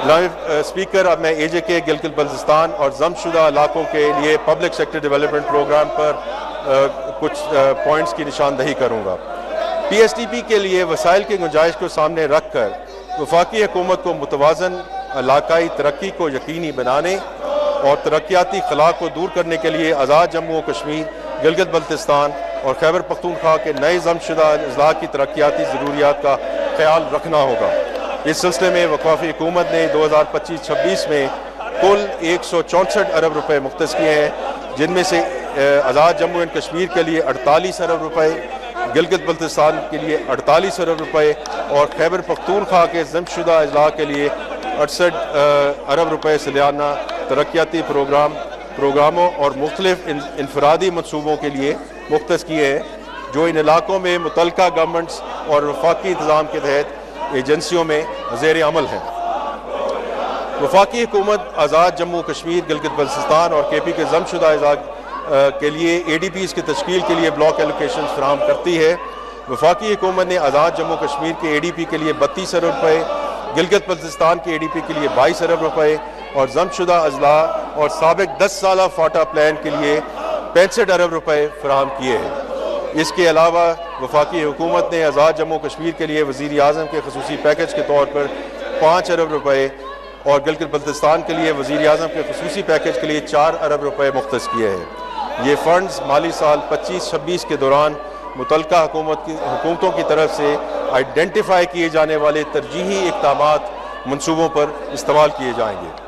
Speaker, अब मैं AJK Gilgit Baltistan और जम शुदा इलाकों के लिए पब्लिक सेक्टर डेवलपमेंट प्रोग्राम पर कुछ पॉइंट्स की निशानदही करूँगा। PSTP के लिए वसाइल की गुंजाइश को सामने रख कर वफाकी हुकूमत को मुतवाज़न इलाकाई तरक्की को यकीनी बनाने और तरक्याती खला को दूर करने के लिए आज़ाद जम्मू और कश्मीर, गिलगित बल्तिस्तान और खैबर पख्तूनख्वा के नए जमशुदा अजला की तरक्याती ज़रूरियात का ख्याल रखना होगा। इस सिलसिले में वफाकी हुकूमत ने 2025-26 में कुल 164 अरब रुपए मुख्तस किए हैं, जिनमें से आज़ाद जम्मू एंड कश्मीर के लिए 48 अरब रुपए, गिलगित बल्तिस्तान के लिए 48 अरब रुपए और खैबर पख्तूनख्वा के जमशुदा अजला के लिए 68 अरब रुपए सालाना तरक्याती प्रोग्रामों और मुख्तलिफ इनफरादी मनसूबों के लिए मुख्तस किए हैं, जो इन इलाकों में मुतल्लिका गवर्नमेंट्स और वफाकी इंतज़ाम के तहत एजेंसियों में ज़ेर अमल हैं। वफाकी हुकूमत आज़ाद जम्मू कश्मीर, गिलगित बल्तिस्तान और KP के जमशुदा अजला के लिए ADPs की तश्कील के लिए ब्लॉक एलोकेशन फराहम करती है। वफाकी हुकूमत ने आज़ाद जम्मू कश्मीर के ADP के लिए 32 अरब रुपये, गिलगित बल्तिस्तान के ADP के लिए 22 अरब रुपये और जमशुदा अजला और साबिक 10 साला फाटा प्लान के लिए 65 अरब रुपये फराहम किए हैं। इसके अलावा वफाकी हुकूमत ने आज़ाद जम्मू कश्मीर के लिए वज़ीर आज़म के खसूसी पैकेज के तौर पर 5 अरब रुपये और गिलगित बल्तिस्तान के लिए वज़ीर आज़म के खसूसी पैकेज के लिए 4 अरब रुपये मुख्तस किए हैं। ये फ़ंड्स माली साल 25-26 के दौरान मुतल्लिका हुकूमतों की तरफ से आइडेंटिफाई किए जाने वाले तरजीही इक़दामात मंसूबों पर इस्तेमाल किए जाएंगे।